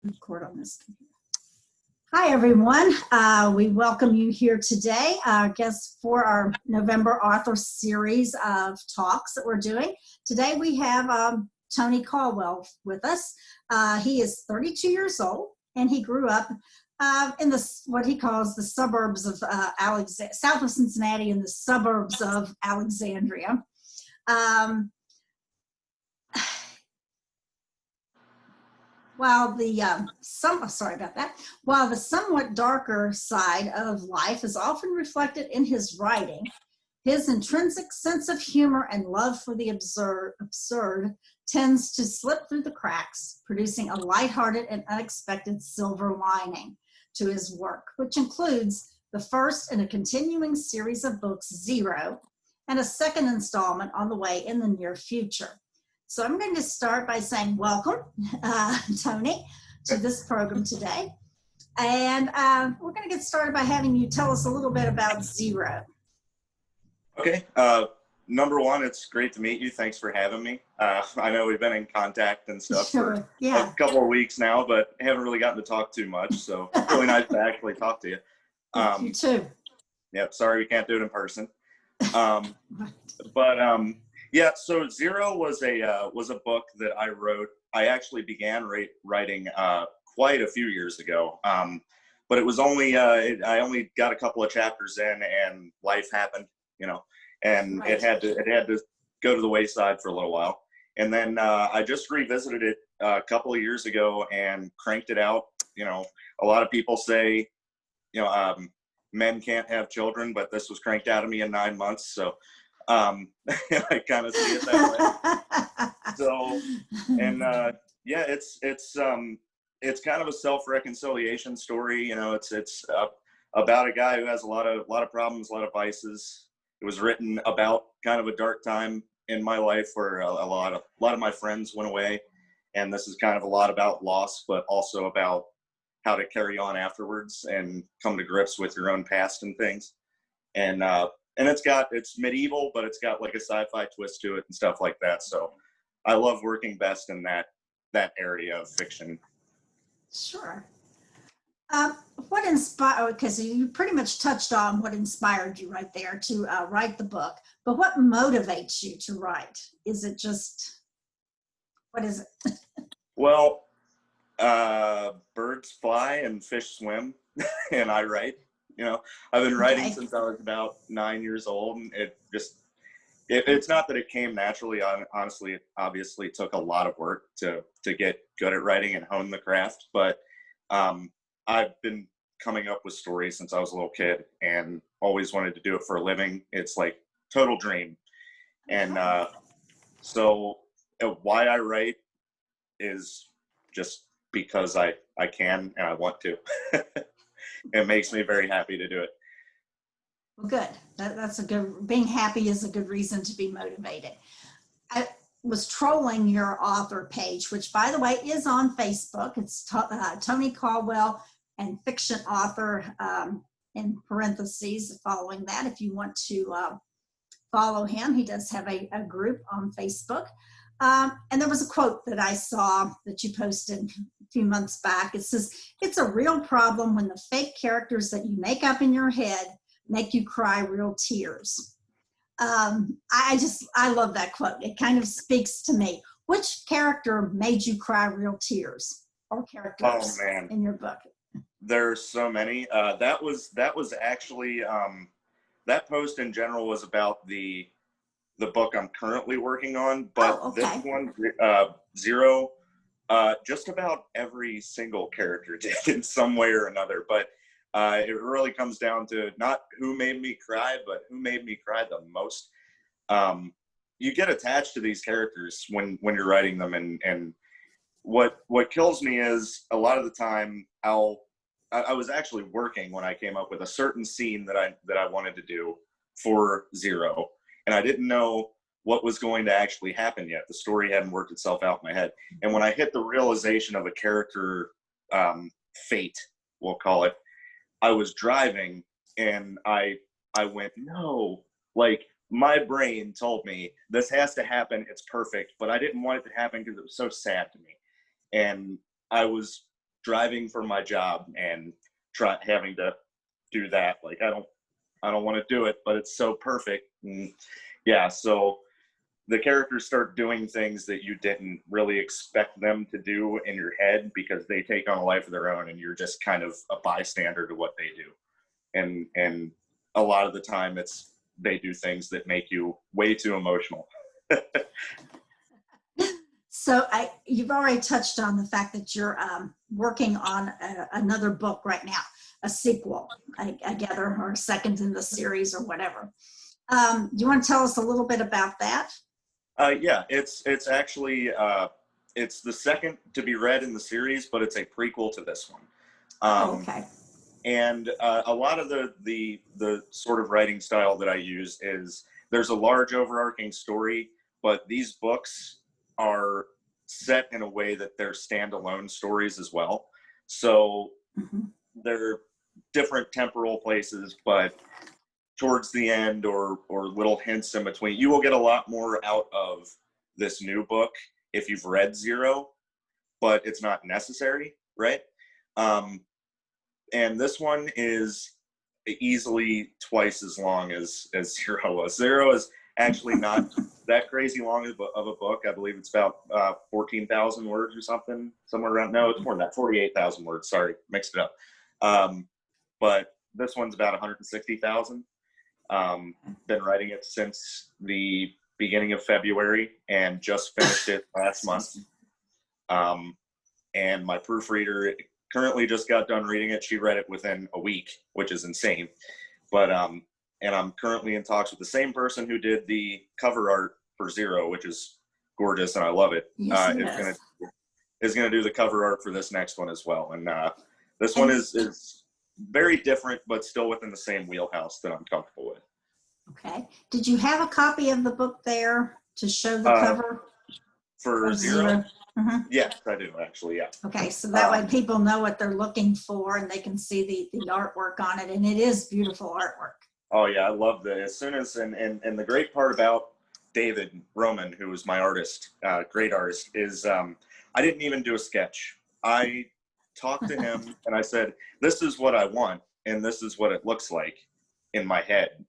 Record on this computer. Hi, everyone. We welcome you here today, I guess, for our November author series of talks that we're doing. Today we have Tony Caldwell with us. He is 32 years old, and he grew up in what he calls the suburbs of south of Cincinnati, in the suburbs of Alexandria. While the somewhat darker side of life is often reflected in his writing, his intrinsic sense of humor and love for the absurd tends to slip through the cracks, producing a lighthearted and unexpected silver lining to his work, which includes the first in a continuing series of books, Zero, and a second installment on the way in the near future. So I'm going to start by saying welcome, Tony, to this program today. And we're going to get started by having you tell us a little bit about Zero. Okay. Number one, it's great to meet you. Thanks for having me. I know we've been in contact and stuff for a couple of weeks now, but haven't really gotten to talk too much. So it's really nice to actually talk to you. You too. Yep. Sorry we can't do it in person. Yeah, so Zero was a book that I wrote. I actually began writing quite a few years ago, but it was only I only got a couple of chapters in, and life happened, and it had to go to the wayside for a little while, and then I just revisited it a couple of years ago and cranked it out. A lot of people say, men can't have children, but this was cranked out of me in 9 months, so. I kind of see it that way. So, and yeah, it's kind of a self-reconciliation story. It's about a guy who has a lot of problems, a lot of vices. It was written about kind of a dark time in my life where a lot of my friends went away, and this is kind of a lot about loss, but also about how to carry on afterwards and come to grips with your own past and things. And it's medieval, but it's got like a sci-fi twist to it and stuff like that. So I love working best in that area of fiction. Sure. What inspired, because you pretty much touched on what inspired you right there to write the book, but what motivates you to write? Is it just, what is it? Well, birds fly and fish swim, and I write. I've been writing since I was about 9 years old, and it's not that it came naturally. Honestly, it obviously took a lot of work to get good at writing and hone the craft, but I've been coming up with stories since I was a little kid and always wanted to do it for a living. It's like total dream. And so why I write is just because I can and I want to. It makes me very happy to do it. Well, good. That's a good, being happy is a good reason to be motivated. I was trolling your author page, which, by the way, is on Facebook. It's Tony Caldwell and fiction author in parentheses following that. If you want to follow him, he does have a group on Facebook. And there was a quote that I saw that you posted a few months back. It says, "It's a real problem when the fake characters that you make up in your head make you cry real tears." I love that quote. It kind of speaks to me. Which character made you cry real tears, or characters in your book? There's so many. That was actually, that post in general was about the book I'm currently working on, but This one, Zero, just about every single character did in some way or another, but it really comes down to not who made me cry, but who made me cry the most. You get attached to these characters when you're writing them, and what kills me is a lot of the time I was actually working when I came up with a certain scene that I wanted to do for Zero, and I didn't know what was going to actually happen yet. The story hadn't worked itself out in my head. And when I hit the realization of a character fate, we'll call it, I was driving and I went, no, like my brain told me this has to happen. It's perfect. But I didn't want it to happen because it was so sad to me. And I was driving for my job and having to do that. Like, I don't want to do it, but it's so perfect. And yeah, so the characters start doing things that you didn't really expect them to do in your head because they take on a life of their own, and you're just kind of a bystander to what they do. And a lot of the time they do things that make you way too emotional. So you've already touched on the fact that you're working on another book right now, a sequel, I gather, or a second in the series or whatever. Do you want to tell us a little bit about that? Yeah, it's actually it's the second to be read in the series, but it's a prequel to this one. Okay. And a lot of the sort of writing style that I use is there's a large overarching story, but these books are set in a way that they're standalone stories as well. So they're different temporal places, but towards the end or little hints in between, you will get a lot more out of this new book if you've read Zero, but it's not necessary, right? And this one is easily twice as long as Zero was. Zero is actually not that crazy long of a book. I believe it's about 14,000 words or something, somewhere around. No, it's more than that, 48,000 words. Sorry, mixed it up. But this one's about 160,000. Been writing it since the beginning of February and just finished it last month. And my proofreader currently just got done reading it. She read it within a week, which is insane. But and I'm currently in talks with the same person who did the cover art for Zero, which is gorgeous and I love it. Yes, is gonna do the cover art for this next one as well. And this one is very different, but still within the same wheelhouse that I'm comfortable with. Okay. Did you have a copy of the book there to show the cover? For Zero? Yes, I do actually, yeah. Okay, so that way people know what they're looking for and they can see the artwork on it, and it is beautiful artwork. Oh yeah, I love that. As soon as, and the great part about David Roman, who was my artist, great artist, is I didn't even do a sketch. I talked to him and I said, this is what I want, and this is what it looks like in my head.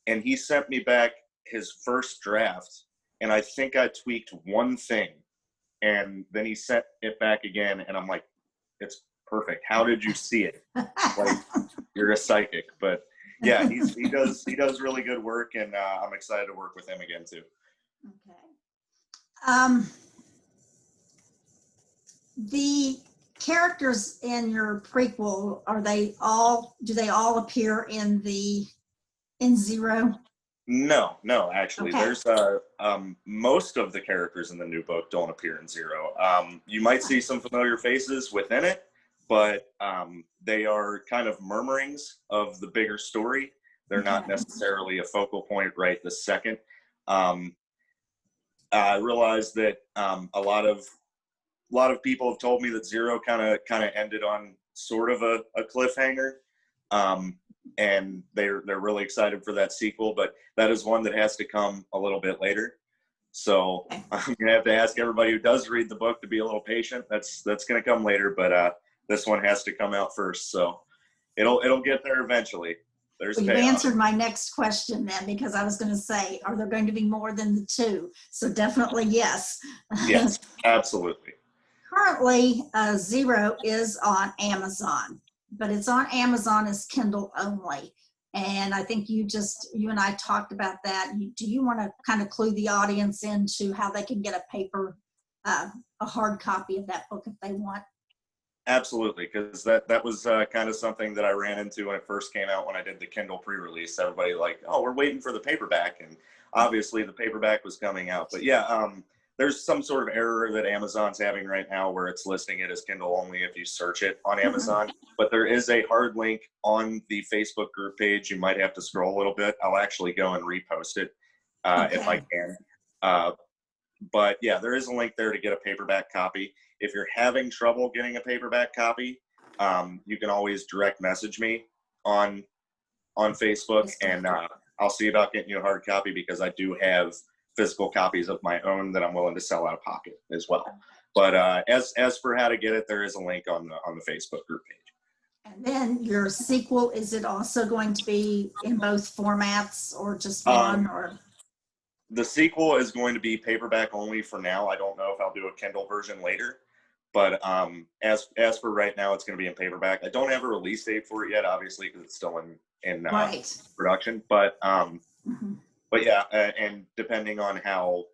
And he sent me back his first draft, and I think I tweaked one thing. And then he sent it back again, and I'm like, it's perfect. How did you see it? Like, you're a psychic. But yeah, he does really good work, and I'm excited to work with him again too. Okay. The characters in your prequel, do they all appear in Zero? No, actually, Okay. there's most of the characters in the new book don't appear in Zero. You might see some familiar faces within it, but they are kind of murmurings of the bigger story. They're not necessarily a focal point right this second. I realized that a lot of people have told me that Zero kind of ended on sort of a cliffhanger. And they're really excited for that sequel, but that is one that has to come a little bit later. So I'm gonna have to ask everybody who does read the book to be a little patient. That's gonna come later, but this one has to come out first. So it'll get there eventually. Well, you've answered my next question then, because I was going to say, are there going to be more than the two? So definitely yes. Yes, absolutely. Currently, Zero is on Amazon, but it's on Amazon as Kindle only. And I think you and I talked about that. Do you want to kind of clue the audience into how they can get a hard copy of that book if they want? Absolutely, because that was kind of something that I ran into when it first came out when I did the Kindle pre-release. Everybody like, oh, we're waiting for the paperback, and obviously the paperback was coming out. But yeah, there's some sort of error that Amazon's having right now where it's listing it as Kindle only if you search it on Amazon. But there is a hard link on the Facebook group page. You might have to scroll a little bit. I'll actually go and repost it if I can. But yeah, there is a link there to get a paperback copy. If you're having trouble getting a paperback copy, you can always direct message me on Facebook, and I'll see about getting you a hard copy, because I do have physical copies of my own that I'm willing to sell out of pocket as well. But as for how to get it, there is a link on the Facebook group page. And then your sequel, is it also going to be in both formats or just one? Or the sequel is going to be paperback only for now. I don't know if I'll do a Kindle version later, but as for right now, it's going to be in paperback. I don't have a release date for it yet, obviously, because it's still in right. production. But but yeah, and depending on how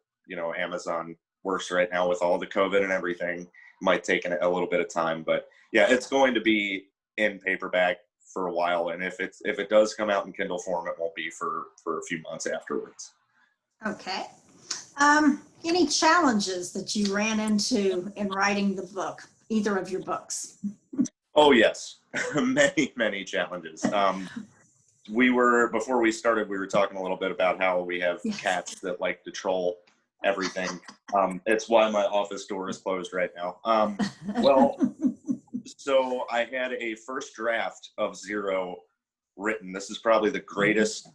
Amazon works right now with all the COVID and everything, might take a little bit of time. But yeah, it's going to be in paperback for a while, and if it does come out in Kindle form, it won't be for a few months afterwards. Okay. Any challenges that you ran into in writing the book, either of your books? Oh yes, many challenges. Before we started, we were talking a little bit about how we have cats that like to troll everything. It's why my office door is closed right now. Well, so I had a first draft of Zero written. This is probably the greatest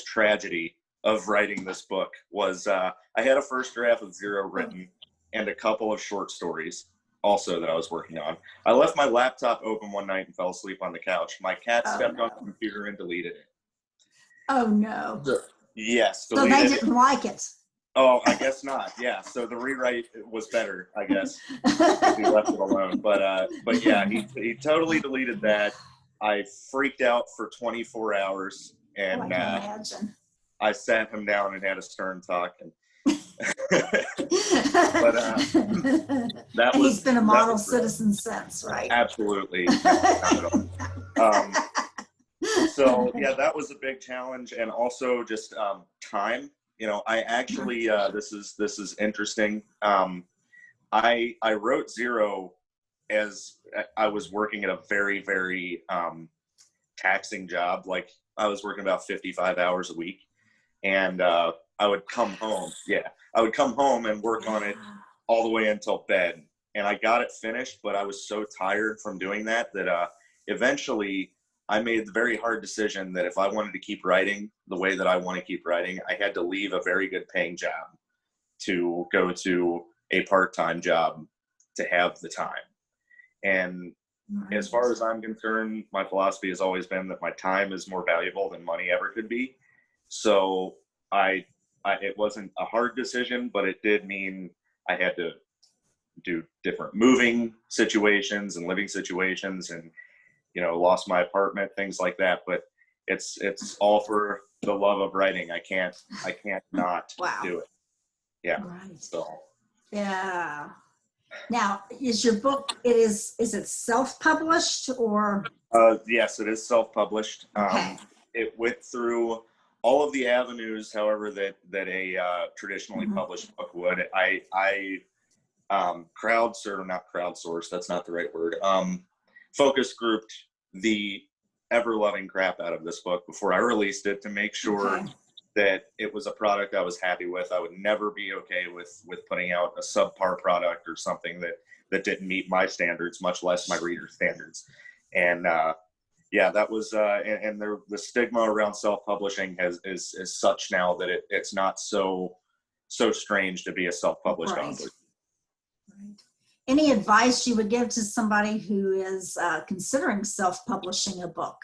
tragedy of writing this book was I had a first draft of Zero written and a couple of short stories also that I was working on. I left my laptop open one night and fell asleep on the couch. My cat stepped on the computer and deleted it. Oh no. Yes. So they didn't like it. Oh, I guess not. Yeah. So the rewrite was better, I guess. We left it alone. But yeah, he totally deleted that. I freaked out for 24 hours and I can imagine. I sat him down and had a stern talk. And he's been a model citizen since, right? Absolutely. So yeah, that was a big challenge, and also just time. I actually this is interesting. I wrote Zero as I was working at a very, very taxing job. Like I was working about 55 hours a week, and I would come home. Yeah, I would come home and work on it all the way until bed. And I got it finished, but I was so tired from doing that eventually I made the very hard decision that if I wanted to keep writing the way that I want to keep writing, I had to leave a very good paying job to go to a part-time job to have the time. And as far as I'm concerned, my philosophy has always been that my time is more valuable than money ever could be. So it wasn't a hard decision, but it did mean I had to do different moving situations and living situations, and lost my apartment, things like that. But it's all for the love of writing. I can't not do it. Yeah. Right. So. Yeah. Now, is your book? Is it self-published or? Yes, it is self-published. Okay. It went through all of the avenues, however, that a traditionally published book would. I not crowdsourced. That's not the right word. Focus grouped the ever-loving crap out of this book before I released it to make sure that it was a product I was happy with. I would never be okay with putting out a subpar product or something that didn't meet my standards, much less my reader's standards. And yeah, that was and the stigma around self-publishing is such now that it's not so strange to be a self-published author. Right. Any advice you would give to somebody who is considering self-publishing a book?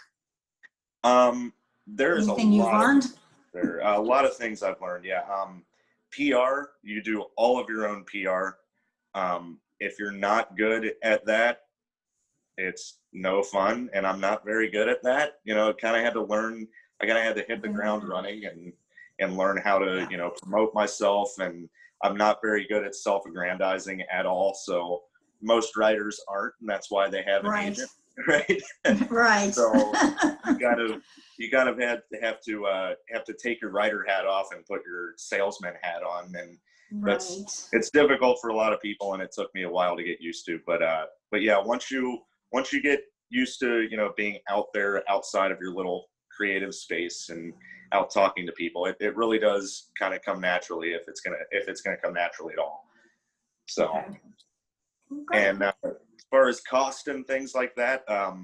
There's anything you've learned? There a lot of things I've learned. Yeah. PR, you do all of your own PR. If you're not good at that, it's no fun, and I'm not very good at that. Kind of had to learn. I kind of had to hit the ground running and learn how to promote myself, and I'm not very good at self-aggrandizing at all. So most writers aren't, and that's why they have an agent, right? Right. So you kind of have to take your writer hat off and put your salesman hat on, and it's difficult for a lot of people, and it took me a while to get used to. But yeah, once you get used to being out there outside of your little creative space and out talking to people, it really does kind of come naturally if it's gonna come naturally at all. So and as far as cost and things like that, that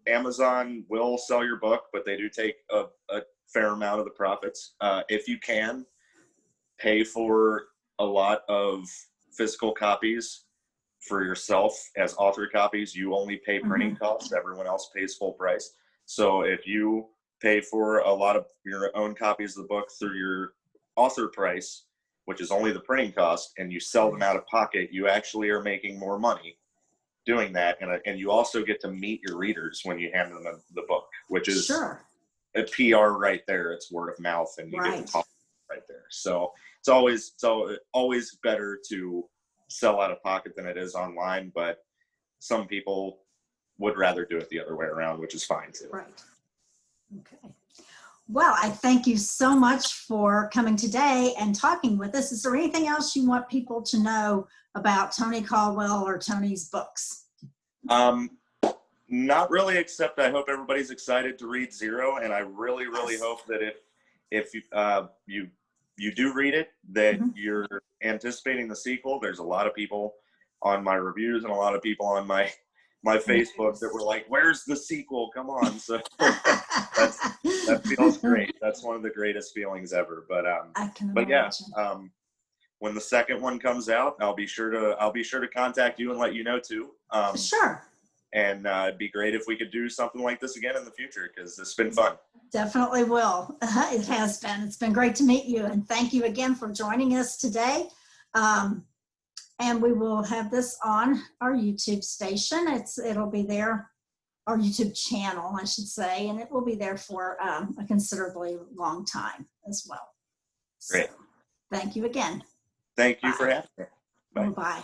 Amazon will sell your book, but they do take a fair amount of the profits. If you can pay for a lot of physical copies for yourself as author copies. You only pay printing costs. Everyone else pays full price. So if you pay for a lot of your own copies of the book through your author price, which is only the printing cost, and you sell them out of pocket, you actually are making more money doing that. And you also get to meet your readers when you hand them the book, which is a PR right there. It's word of mouth, and you get to talk right there. So it's always better to sell out of pocket than it is online, but some people would rather do it the other way around, which is fine too. Right. Okay. Well, I thank you so much for coming today and talking with us. Is there anything else you want people to know about Tony Caldwell or Tony's books? Not really, except I hope everybody's excited to read Zero, and I really hope that if you do read it, that you're anticipating the sequel. There's a lot of people on my reviews and a lot of people on my Facebook that were like, "Where's the sequel? Come on!" So that feels great. That's one of the greatest feelings ever. But yeah, when the second one comes out, I'll be sure to contact you and let you know too. Sure. And it'd be great if we could do something like this again in the future, because it's been fun. Definitely will. It has been. It's been great to meet you, and thank you again for joining us today. And we will have this on our YouTube station. It'll be there, our YouTube channel, I should say, and it will be there for a considerably long time as well. Great. So, thank you again. Thank you for having me. Bye. Bye.